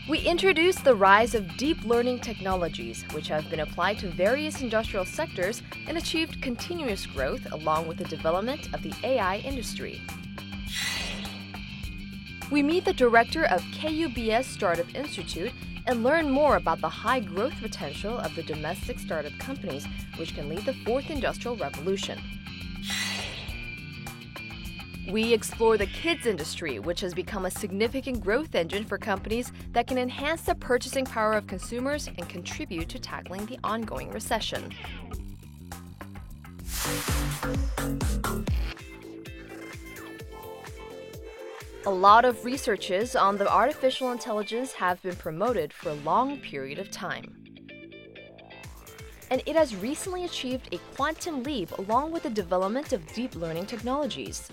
We introduced the rise of deep learning technologies, which have been applied to various industrial sectors and achieved continuous growth along with the development of the AI industry. We meet the director of KUBS Startup Institute and learn more about the high growth potential of the domestic startup companies, which can lead the fourth industrial revolution. We explore the kids industry, which has become a significant growth engine for companies that can enhance the purchasing power of consumers and contribute to tackling the ongoing recession. A lot of researches on the artificial intelligence have been promoted for a long period of time. And it has recently achieved a quantum leap along with the development of deep learning technologies.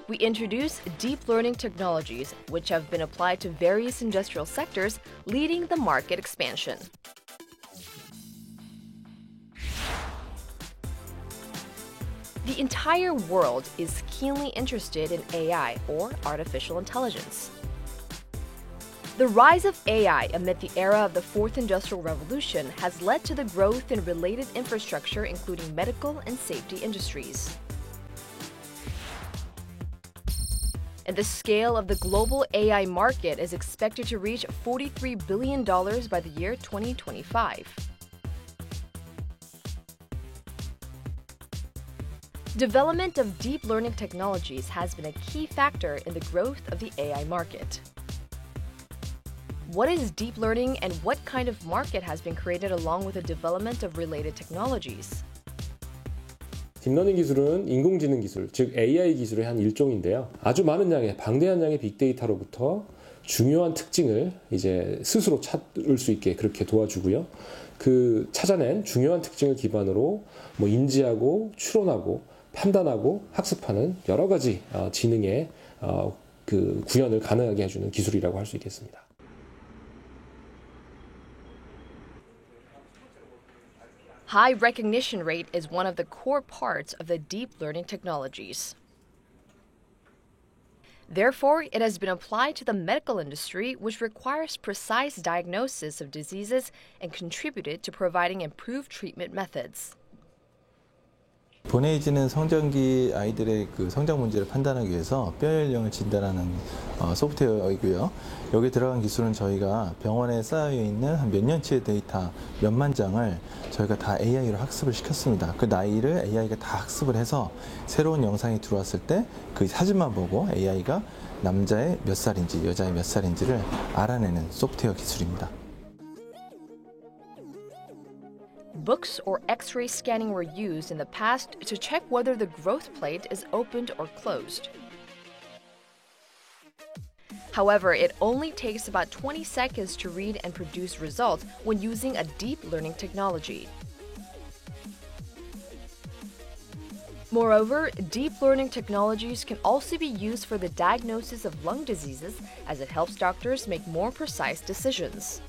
We introduce deep learning technologies, which have been applied to various industrial sectors, leading the market expansion. The entire world is keenly interested in AI, or artificial intelligence. The rise of AI amid the era of the fourth industrial revolution has led to the growth in related infrastructure, including medical and safety industries. And the scale of the global AI market is expected to reach $43 billion by the year 2025. Development of deep learning technologies has been a key factor in the growth of the AI market. What is deep learning and what kind of market has been created along with the development of related technologies? 딥러닝 기술은 인공지능 기술, 즉 AI 기술의 한 일종인데요. 아주 많은 양의, 방대한 양의 빅데이터로부터 중요한 특징을 이제 스스로 찾을 수 있게 그렇게 도와주고요. 그 찾아낸 중요한 특징을 기반으로 인지하고 추론하고 판단하고 학습하는 여러 가지 지능의 그 구현을 가능하게 해주는 기술이라고 할 수 있겠습니다. High recognition rate is one of the core parts of the deep learning technologies. Therefore, it has been applied to the medical industry, which requires precise diagnosis of diseases and contributed to providing improved treatment methods. 본에이지는 성장기 아이들의 그 성장 문제를 판단하기 위해서 뼈 연령을 진단하는 소프트웨어이고요. 여기 들어간 기술은 저희가 병원에 쌓여 있는 한 몇 년치의 데이터 몇만 장을 저희가 다 AI로 학습을 시켰습니다. 그 나이를 AI가 다 학습을 해서 새로운 영상이 들어왔을 때 그 사진만 보고 AI가 남자의 몇 살인지 여자의 몇 살인지를 알아내는 소프트웨어 기술입니다. Books or X-ray scanning were used in the past to check whether the growth plate is opened or closed. However, it only takes about 20 seconds to read and produce results when using a deep learning technology. Moreover, deep learning technologies can also be used for the diagnosis of lung diseases as it helps doctors make more precise decisions.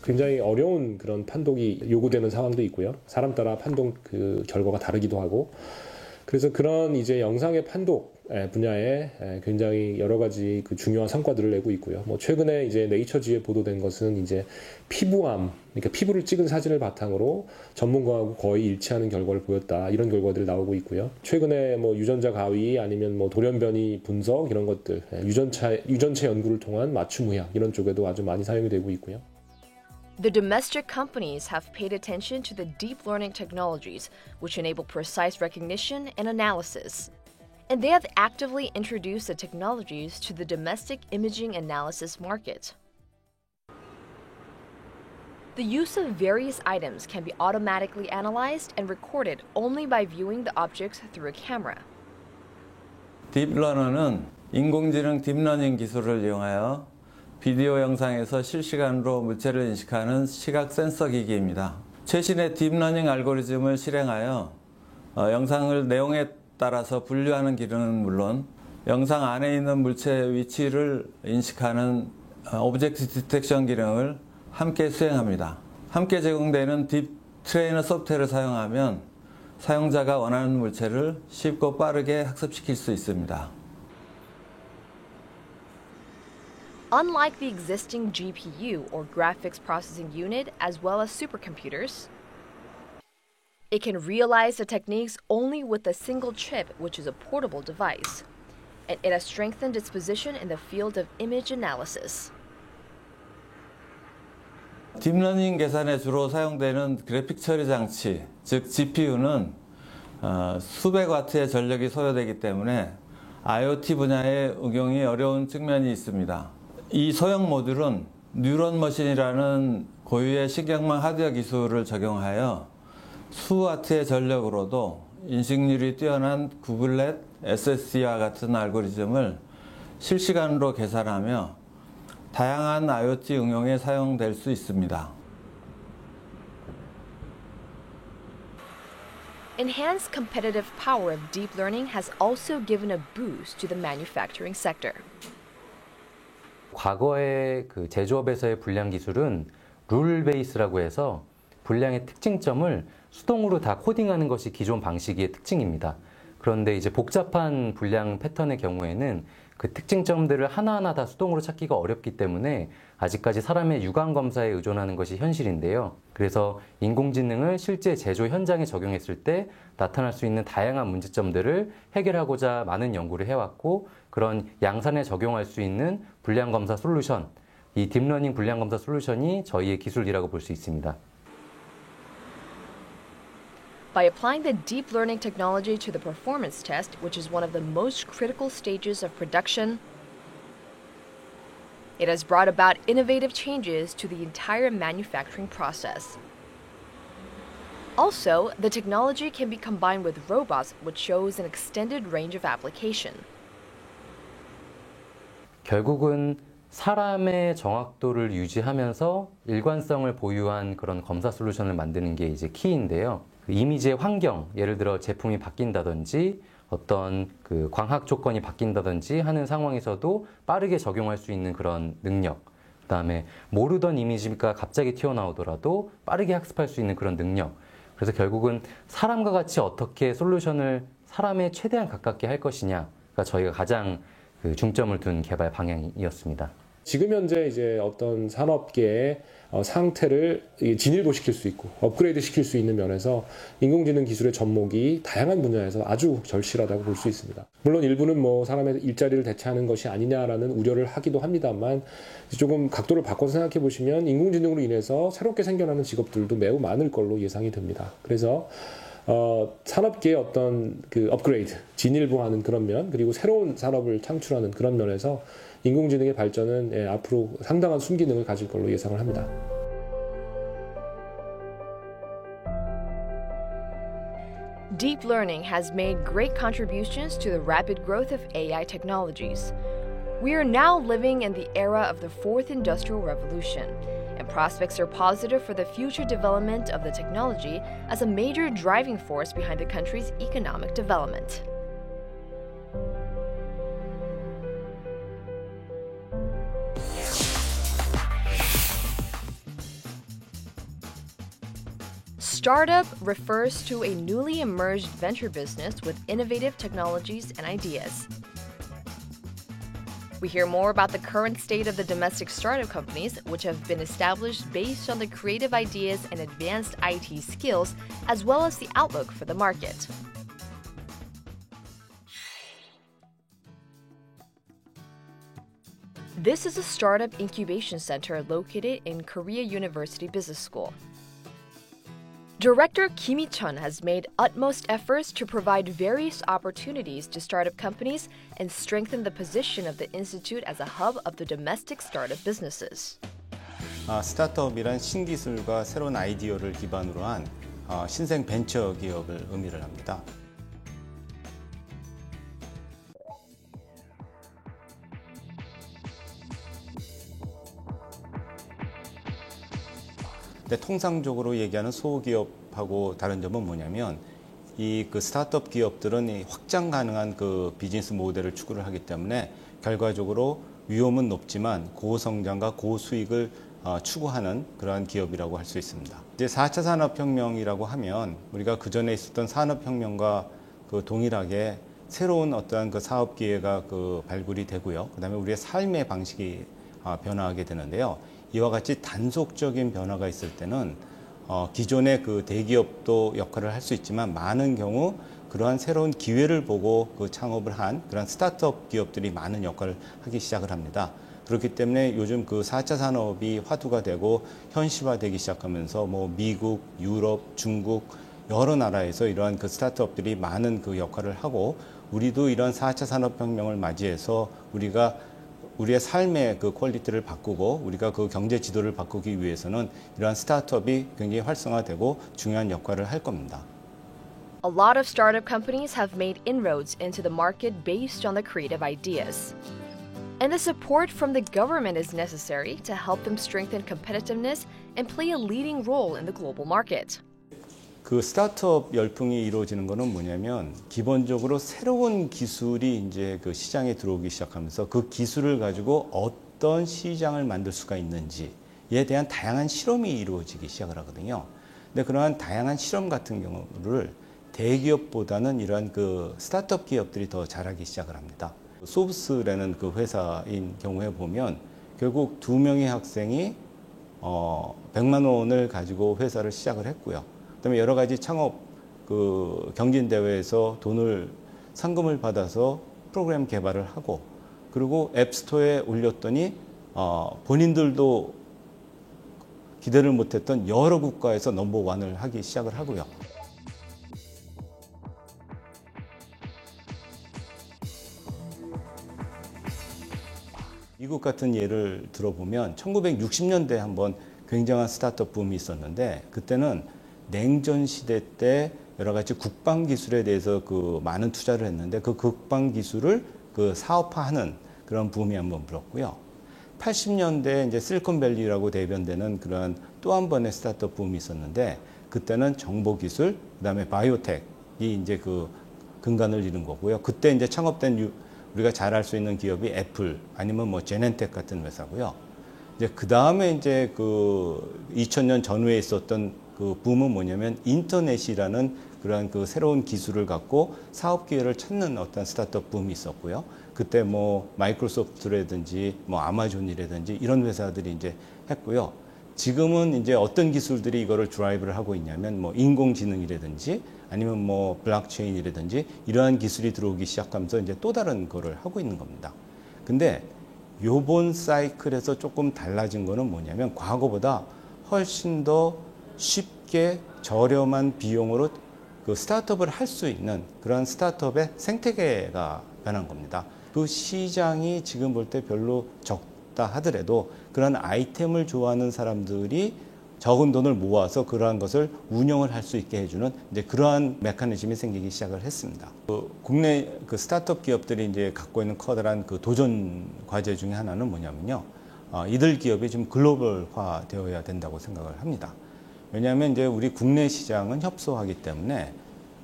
굉장히 어려운 그런 판독이 요구되는 상황도 있고요. 사람 따라 판독 그 결과가 다르기도 하고. 그래서 그런 이제 영상의 판독 분야에 굉장히 여러 가지 그 중요한 성과들을 내고 있고요. 최근에 이제 네이처지에 보도된 것은 이제 피부암, 그러니까 피부를 찍은 사진을 바탕으로 전문가하고 거의 일치하는 결과를 보였다. 이런 결과들이 나오고 있고요. 최근에 유전자 가위 아니면 돌연변이 분석 이런 것들, 유전체 연구를 통한 맞춤 의학 이런 쪽에도 아주 많이 사용이 되고 있고요. The domestic companies have paid attention to the deep learning technologies, which enable precise recognition and analysis. And they have actively introduced the technologies to the domestic imaging analysis market. The use of various items can be automatically analyzed and recorded only by viewing the objects through a camera. 딥러너는 인공지능 딥러닝 기술을 이용하여 비디오 영상에서 실시간으로 물체를 인식하는 시각 센서 기기입니다. 최신의 딥러닝 알고리즘을 실행하여 영상을 내용에 따라서 분류하는 기능은 물론 영상 안에 있는 물체의 위치를 인식하는 오브젝트 디텍션 기능을 함께 수행합니다. 함께 제공되는 딥 트레이너 소프트웨어를 사용하면 사용자가 원하는 물체를 쉽고 빠르게 학습시킬 수 있습니다. Unlike the existing GPU or graphics processing unit as well as supercomputers, it can realize the techniques only with a single chip, which is a portable device, and it has strengthened its position in the field of image analysis. 딥러닝 계산에 주로 사용되는 그래픽 처리 장치, 즉 GPU는 수백 와트의 전력이 소요되기 때문에 IoT 분야에 응용이 어려운 측면이 있습니다. 이 소형 모듈은 뉴런 머신이라는 고유의 신경망 하드웨어 기술을 적용하여 수와트의 전력으로도 인식률이 뛰어난 구글렛 SSD와 같은 알고리즘을 실시간으로 계산하며 다양한 IoT 응용에 사용될 수 있습니다. Enhanced competitive power of deep learning has also given a boost to the manufacturing sector. 과거의 그 제조업에서의 불량 기술은 룰 베이스라고 해서 불량의 특징점을 수동으로 다 코딩하는 것이 기존 방식의 특징입니다. 그런데 이제 복잡한 불량 패턴의 경우에는 그 특징점들을 하나하나 다 수동으로 찾기가 어렵기 때문에 아직까지 사람의 육안 검사에 의존하는 것이 현실인데요. 그래서 인공지능을 실제 제조 현장에 적용했을 때 나타날 수 있는 다양한 문제점들을 해결하고자 많은 연구를 해왔고, 그런 양산에 적용할 수 있는 불량 검사 솔루션, 이 딥러닝 불량 검사 솔루션이 저희의 기술이라고 볼 수 있습니다. By applying the deep learning technology to the performance test, which is one of the most critical stages of production, it has brought about innovative changes to the entire manufacturing process. Also, the technology can be combined with robots, which shows an extended range of application. 결국은 사람의 정확도를 유지하면서 일관성을 보유한 그런 검사 솔루션을 만드는 게 이제 키인데요. 이미지의 환경, 예를 들어 제품이 바뀐다든지 어떤 그 광학 조건이 바뀐다든지 하는 상황에서도 빠르게 적용할 수 있는 그런 능력, 그다음에 모르던 이미지가 갑자기 튀어나오더라도 빠르게 학습할 수 있는 그런 능력. 그래서 결국은 사람과 같이 어떻게 솔루션을 사람에 최대한 가깝게 할 것이냐가 저희가 가장 그 중점을 둔 개발 방향이었습니다. 지금 현재 이제 어떤 산업계의 상태를 진일보시킬 수 있고 업그레이드 시킬 수 있는 면에서 인공지능 기술의 접목이 다양한 분야에서 아주 절실하다고 볼 수 있습니다. 물론 일부는 뭐 사람의 일자리를 대체하는 것이 아니냐라는 우려를 하기도 합니다만, 조금 각도를 바꿔서 생각해 보시면 인공지능으로 인해서 새롭게 생겨나는 직업들도 매우 많을 걸로 예상이 됩니다. 그래서 산업계의 어떤 그 업그레이드, 진일보하는 그런 면, 그리고 새로운 산업을 창출하는 그런 면에서 인공지능의 발전은 앞으로 상당한 순기능을 가질 걸로 예상을 합니다. Deep learning has made great contributions to the rapid growth of AI technologies. We are now living in the era of the fourth industrial revolution, and prospects are positive for the future development of the technology as a major driving force behind the country's economic development. Startup refers to a newly emerged venture business with innovative technologies and ideas. We hear more about the current state of the domestic startup companies, which have been established based on the creative ideas and advanced IT skills, as well as the outlook for the market. This is a startup incubation center located in Korea University Business School. Director Kim Hee-chun has made utmost efforts to provide various opportunities to startup companies and strengthen the position of the institute as a hub of the domestic startup businesses. 스타트업이란 신기술과 새로운 아이디어를 기반으로 한 신생 벤처 기업을 의미를 합니다. 근데 통상적으로 얘기하는 소기업하고 다른 점은 뭐냐면 그 스타트업 기업들은 확장 가능한 그 비즈니스 모델을 추구를 하기 때문에 결과적으로 위험은 높지만 고성장과 고수익을 추구하는 그러한 기업이라고 할 수 있습니다. 이제 4차 산업혁명이라고 하면 우리가 그 전에 있었던 산업혁명과 그 동일하게 새로운 어떠한 그 사업 기회가 그 발굴이 되고요. 그다음에 우리의 삶의 방식이 변화하게 되는데요. 이와 같이 단속적인 변화가 있을 때는 기존의 그 대기업도 역할을 할 수 있지만 많은 경우 그러한 새로운 기회를 보고 그 창업을 한 그런 스타트업 기업들이 많은 역할을 하기 시작을 합니다. 그렇기 때문에 요즘 그 4차 산업이 화두가 되고 현실화되기 시작하면서 뭐 미국, 유럽, 중국 여러 나라에서 이러한 그 스타트업들이 많은 그 역할을 하고 우리도 이런 4차 산업혁명을 맞이해서 우리의 삶의 그 퀄리티를 바꾸고 우리가 그 경제 지도를 바꾸기 위해서는 이러한 스타트업이 굉장히 활성화되고 중요한 역할을 할 겁니다. A lot of startup companies have made inroads into the market based on the creative ideas. And the support from the government is necessary to help them strengthen competitiveness and play a leading role in the global market. 그 스타트업 열풍이 이루어지는 것은 뭐냐면 기본적으로 새로운 기술이 이제 그 시장에 들어오기 시작하면서 그 기술을 가지고 어떤 시장을 만들 수가 있는지에 대한 다양한 실험이 이루어지기 시작을 하거든요. 근데 그러한 다양한 실험 같은 경우를 대기업보다는 이러한 그 스타트업 기업들이 더 잘하기 시작을 합니다. 소브스라는 그 회사인 경우에 보면 결국 2명의 학생이 100만 원을 가지고 회사를 시작을 했고요. 그다음에 여러 가지 창업 그 경진 대회에서 상금을 받아서 프로그램 개발을 하고 그리고 앱스토어에 올렸더니 본인들도 기대를 못했던 여러 국가에서 넘버원을 하기 시작을 하고요. 미국 같은 예를 들어보면 1960년대에 한번 굉장한 스타트업 붐이 있었는데 그때는 냉전 시대 때 여러 가지 국방 기술에 대해서 그 많은 투자를 했는데 그 국방 기술을 그 사업화하는 그런 붐이 한번 불었고요. 80년대에 이제 실리콘밸리라고 대변되는 그런 또 한 번의 스타트업 붐이 있었는데 그때는 정보 기술, 그다음에 바이오텍이 이제 그 근간을 이룬 거고요. 그때 이제 창업된 우리가 잘 알 수 있는 기업이 애플 아니면 뭐 제넨텍 같은 회사고요. 이제 그 다음에 이제 그 2000년 전후에 있었던 그 붐은 뭐냐면 인터넷이라는 그런 그 새로운 기술을 갖고 사업 기회를 찾는 어떤 스타트업 붐이 있었고요. 그때 뭐 마이크로소프트라든지 뭐 아마존이라든지 이런 회사들이 이제 했고요. 지금은 이제 어떤 기술들이 이거를 드라이브를 하고 있냐면 뭐 인공지능이라든지 아니면 뭐 블록체인이라든지 이러한 기술이 들어오기 시작하면서 이제 또 다른 거를 하고 있는 겁니다. 근데 요번 사이클에서 조금 달라진 거는 뭐냐면 과거보다 훨씬 더 쉽게 저렴한 비용으로 그 스타트업을 할 수 있는 그런 스타트업의 생태계가 변한 겁니다. 그 시장이 지금 볼 때 별로 적다 하더라도 그런 아이템을 좋아하는 사람들이 적은 돈을 모아서 그러한 것을 운영을 할 수 있게 해주는 이제 그러한 메커니즘이 생기기 시작을 했습니다. 국내 그 스타트업 기업들이 이제 갖고 있는 커다란 그 도전 과제 중에 하나는 뭐냐면요. 이들 기업이 좀 글로벌화 되어야 된다고 생각을 합니다. 왜냐하면 이제 우리 국내 시장은 협소하기 때문에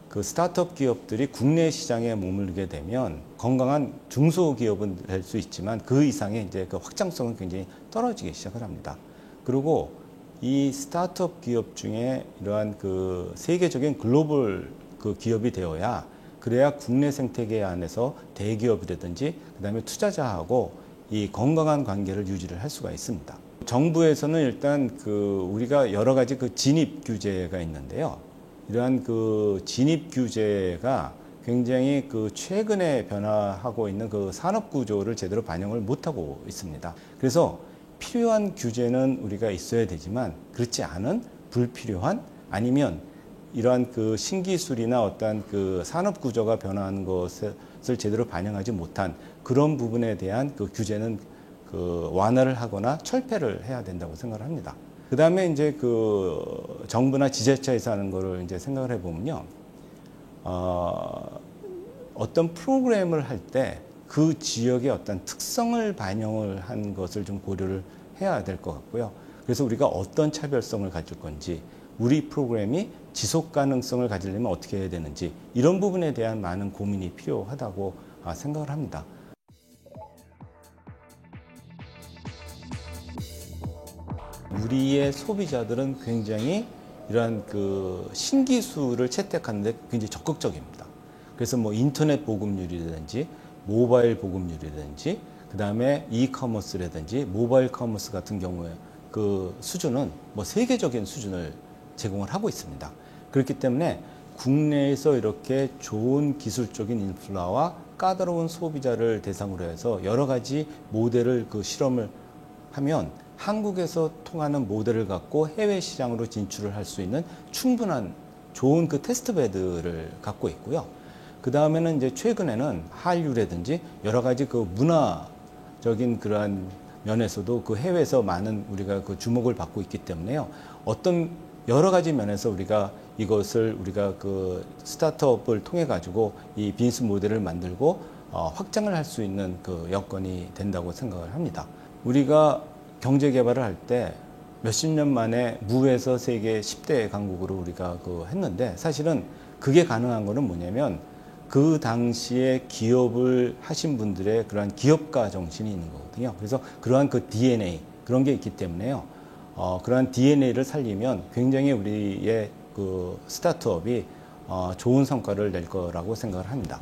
그 스타트업 기업들이 국내 시장에 머물게 되면 건강한 중소기업은 될 수 있지만 그 이상의 이제 그 확장성은 굉장히 떨어지기 시작을 합니다. 그리고 이 스타트업 기업 중에 이러한 그 세계적인 글로벌 그 기업이 되어야 그래야 국내 생태계 안에서 대기업이라든지 그다음에 투자자하고 이 건강한 관계를 유지를 할 수가 있습니다. 정부에서는 일단 그 우리가 여러 가지 그 진입 규제가 있는데요. 이러한 그 진입 규제가 굉장히 그 최근에 변화하고 있는 그 산업 구조를 제대로 반영을 못하고 있습니다. 그래서 필요한 규제는 우리가 있어야 되지만 그렇지 않은 불필요한 아니면 이러한 그 신기술이나 어떤 그 산업 구조가 변화하는 것을 제대로 반영하지 못한 그런 부분에 대한 그 규제는 그 완화를 하거나 철폐를 해야 된다고 생각을 합니다. 그 다음에 이제 그 정부나 지자체에서 하는 거를 이제 생각을 해보면요. 어떤 프로그램을 할 때 그 지역의 어떤 특성을 반영을 한 것을 좀 고려를 해야 될 것 같고요. 그래서 우리가 어떤 차별성을 가질 건지, 우리 프로그램이 지속 가능성을 가지려면 어떻게 해야 되는지 이런 부분에 대한 많은 고민이 필요하다고 생각을 합니다. 우리의 소비자들은 굉장히 이러한 그 신기술을 채택하는데 굉장히 적극적입니다. 그래서 뭐 인터넷 보급률이라든지 모바일 보급률이라든지 그다음에 이커머스라든지 모바일 커머스 같은 경우에 그 수준은 뭐 세계적인 수준을 제공을 하고 있습니다. 그렇기 때문에 국내에서 이렇게 좋은 기술적인 인플라와 까다로운 소비자를 대상으로 해서 여러 가지 모델을 그 실험을 하면 한국에서 통하는 모델을 갖고 해외 시장으로 진출을 할 수 있는 충분한 좋은 그 테스트 베드를 갖고 있고요. 그 다음에는 이제 최근에는 한류라든지 여러 가지 그 문화적인 그러한 면에서도 그 해외에서 많은 우리가 그 주목을 받고 있기 때문에요. 어떤 여러 가지 면에서 우리가 이것을 우리가 그 스타트업을 통해 가지고 이 비즈니스 모델을 만들고 확장을 할 수 있는 그 여건이 된다고 생각을 합니다. 우리가 경제 개발을 할 때 몇십 년 만에 무에서 세계 10대 강국으로 우리가 그 했는데 사실은 그게 가능한 거는 뭐냐면 그 당시에 기업을 하신 분들의 그러한 기업가 정신이 있는 거거든요. 그래서 그러한 그 DNA 그런 게 있기 때문에요. 그러한 DNA를 살리면 굉장히 우리의 그 스타트업이 좋은 성과를 낼 거라고 생각을 합니다.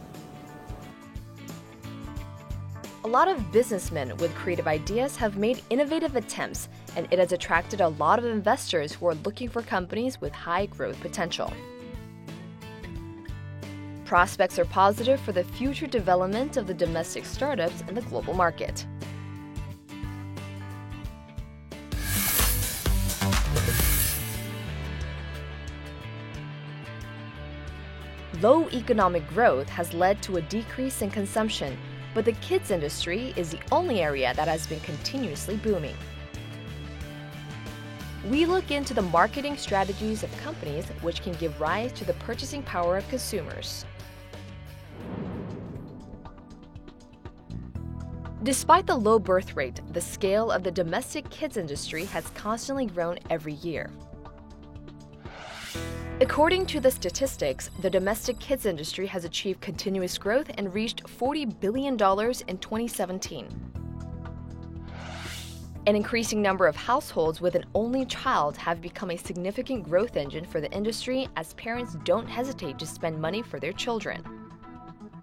A lot of businessmen with creative ideas have made innovative attempts, and it has attracted a lot of investors who are looking for companies with high growth potential. Prospects are positive for the future development of the domestic startups in the global market. Low economic growth has led to a decrease in consumption, but the kids industry is the only area that has been continuously booming. We look into the marketing strategies of companies which can give rise to the purchasing power of consumers. Despite the low birth rate, the scale of the domestic kids industry has constantly grown every year. According to the statistics, the domestic kids industry has achieved continuous growth and reached $40 billion in 2017. An increasing number of households with an only child have become a significant growth engine for the industry as parents don't hesitate to spend money for their children.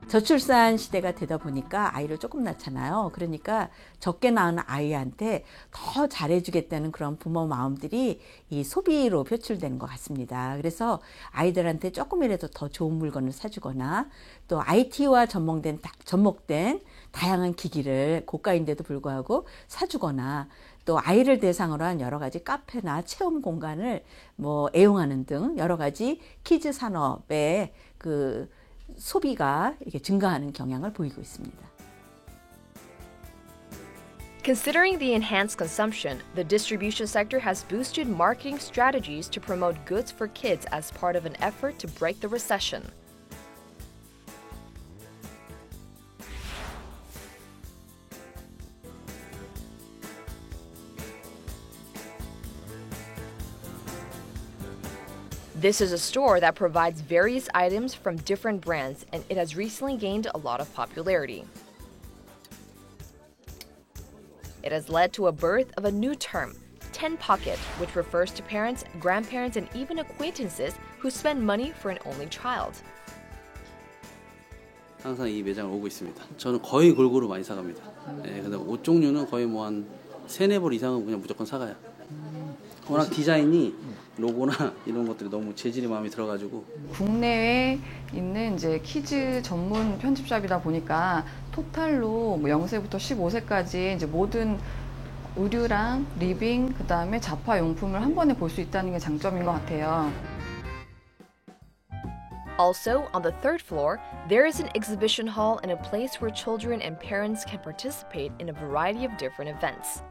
저출산 시대가 되다 보니까 아이를 조금 낳잖아요. 그러니까 적게 낳은 아이한테 더 잘해주겠다는 그런 부모 마음들이 이 소비로 표출되는 것 같습니다. 그래서 아이들한테 조금이라도 더 좋은 물건을 사주거나 또 IT와 접목된 다양한 기기를 고가인데도 불구하고 사주거나 또 아이를 대상으로 한 여러 가지 카페나 체험 공간을 애용하는 등 여러 가지 키즈 산업의 그 소비가 이렇게 증가하는 경향을 보이고 있습니다. Considering the enhanced consumption, the distribution sector has boosted marketing strategies to promote goods for kids as part of an effort to break the recession. This is a store that provides various items from different brands, and it has recently gained a lot of popularity. It has led to a birth of a new term, Ten Pocket, which refers to parents, grandparents, and even acquaintances who spend money for an only child. 항상 이 매장을 오고 있습니다. 저는 거의 골고루 많이 사갑니다. 네, 근데 옷 종류는 거의 한 3-4벌 이상은 그냥 무조건 사가요. 워낙 디자인이 로고나 이런 것들이 너무 재질이 마음에 들어가지고. 국내에 있는 이제 키즈 전문 편집샵이다 보니까 토탈로 0세부터 15세까지 이제 모든 의류랑 리빙, 그다음에 잡화 용품을 한 번에 볼 수 있다는 게 장점인 것 같아요. Also, on the third floor, there is an exhibition hall and a place where children and parents can participate in a variety of different events.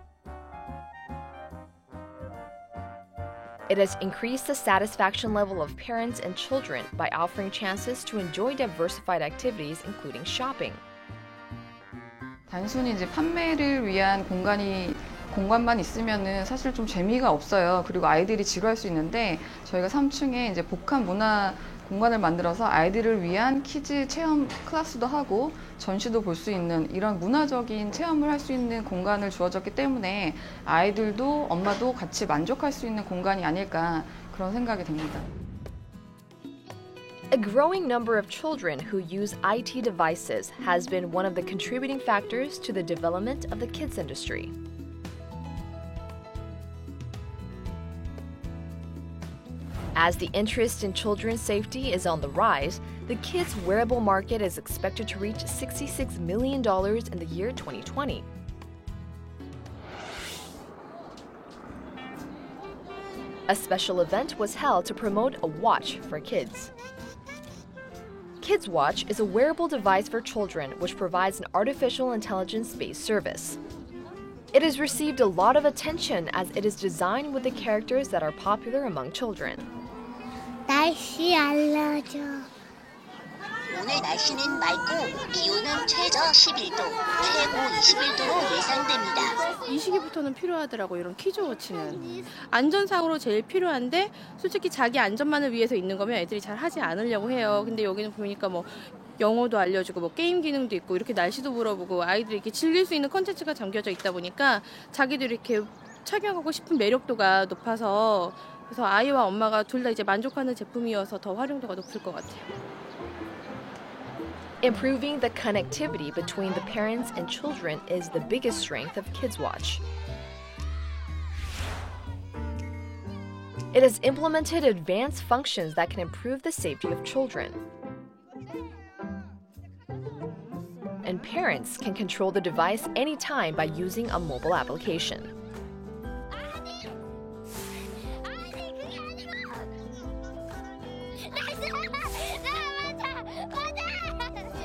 It has increased the satisfaction level of parents and children by offering chances to enjoy diversified activities, including shopping. 단순히 이제 판매를 위한 공간만 있으면은 사실 좀 재미가 없어요. 그리고 아이들이 지루할 수 있는데 저희가 3층에 이제 복합 문화 공간을 만들어서 아이들을 위한 키즈 체험 클래스도 하고 전시도 볼 수 있는 이런 문화적인 체험을 할 수 있는 공간을 주어졌기 때문에 아이들도 엄마도 같이 만족할 수 있는 공간이 아닐까 그런 생각이 듭니다. A growing number of children who use IT devices has been one of the contributing factors to the development of the kids industry. As the interest in children's safety is on the rise, the kids' wearable market is expected to reach $66 million in the year 2020. A special event was held to promote a watch for kids. Kids Watch is a wearable device for children which provides an artificial intelligence-based service. It has received a lot of attention as it is designed with the characters that are popular among children. 날씨 알려줘. 오늘 날씨는 맑고 기온은 최저 11도, 최고 21도로 예상됩니다. 이 시기부터는 필요하더라고 이런 키즈워치는. 안전상으로 제일 필요한데 솔직히 자기 안전만을 위해서 있는 거면 애들이 잘 하지 않으려고 해요. 근데 여기는 보니까 뭐 영어도 알려주고 뭐 게임 기능도 있고 이렇게 날씨도 물어보고 아이들이 이렇게 즐길 수 있는 콘텐츠가 담겨져 있다 보니까 자기도 이렇게 착용하고 싶은 매력도가 높아서 그래서 아이와 엄마가 둘 다 이제 만족하는 제품이어서 더 활용도가 높을 것 같아요. Improving the connectivity between the parents and children is the biggest strength of Kids Watch. It has implemented advanced functions that can improve the safety of children. And parents can control the device anytime by using a mobile application.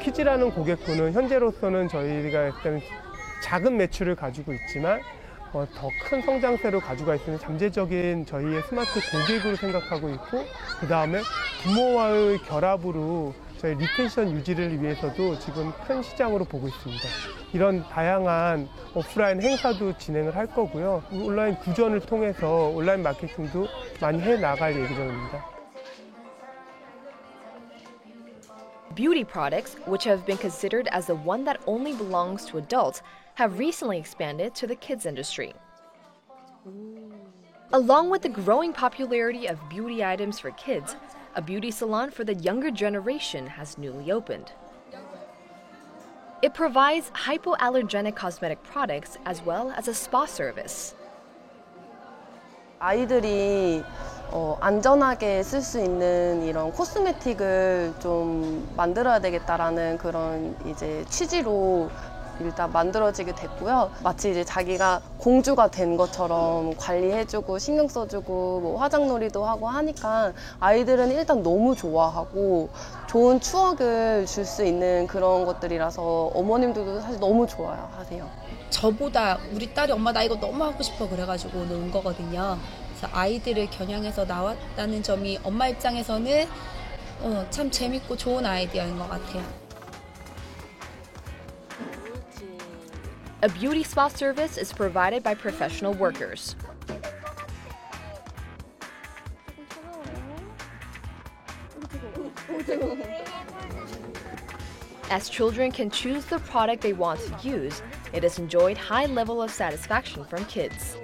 키즈라는 고객군은 현재로서는 저희가 일단 작은 매출을 가지고 있지만 더 큰 성장세를 가지고 있는 잠재적인 저희의 스마트 고객으로 생각하고 있고 그 다음에 부모와의 결합으로 저희 리텐션 유지를 위해서도 지금 큰 시장으로 보고 있습니다. 이런 다양한 오프라인 행사도 진행을 할 거고요. 온라인 구전을 통해서 온라인 마케팅도 많이 해나갈 예정입니다. Beauty products, which have been considered as the one that only belongs to adults, have recently expanded to the kids industry. Along with the growing popularity of beauty items for kids, a beauty salon for the younger generation has newly opened. It provides hypoallergenic cosmetic products as well as a spa service. 아이들이 안전하게 쓸 수 있는 이런 코스메틱을 좀 만들어야 되겠다라는 그런 이제 취지로 일단 만들어지게 됐고요. 마치 이제 자기가 공주가 된 것처럼 관리해주고 신경 써주고 뭐 화장놀이도 하고 하니까 아이들은 일단 너무 좋아하고 좋은 추억을 줄 수 있는 그런 것들이라서 어머님들도 사실 너무 좋아하세요. 저보다 우리 딸이 엄마 나 이거 너무 하고 싶어 그래가지고 놓은 거거든요. 그래서 아이들을 겨냥해서 나왔다는 점이 엄마 입장에서는 참 재밌고 좋은 아이디어인 것 같아요. A beauty spa service is provided by professional workers. As children can choose the product they want to use, it has enjoyed high level of satisfaction from kids.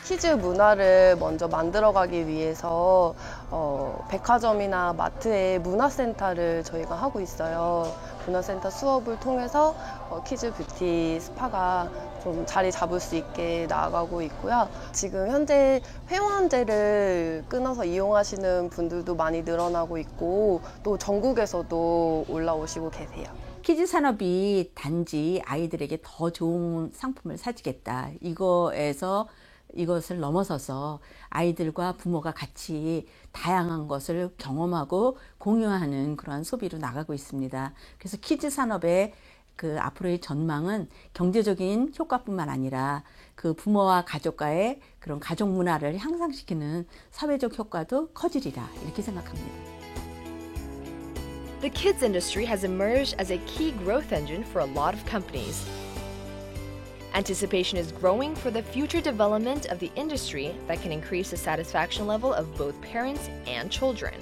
키즈 문화를 먼저 만들어가기 위해서 백화점이나 마트에 문화센터를 저희가 하고 있어요. 문화센터 수업을 통해서 키즈 뷰티 스파가 좀 자리 잡을 수 있게 나아가고 있고요. 지금 현재 회원제를 끊어서 이용하시는 분들도 많이 늘어나고 있고 또 전국에서도 올라오시고 계세요. 키즈 산업이 단지 아이들에게 더 좋은 상품을 사주겠다. 이것을 넘어서서 아이들과 부모가 같이 다양한 것을 경험하고 공유하는 그런 소비로 나가고 있습니다. 그래서 키즈 산업의 그 앞으로의 전망은 경제적인 효과뿐만 아니라 그 부모와 가족과의 그런 가족 문화를 향상시키는 사회적 효과도 커지리라 이렇게 생각합니다. The kids industry has emerged as a key growth engine for a lot of companies. Anticipation is growing for the future development of the industry that can increase the satisfaction level of both parents and children.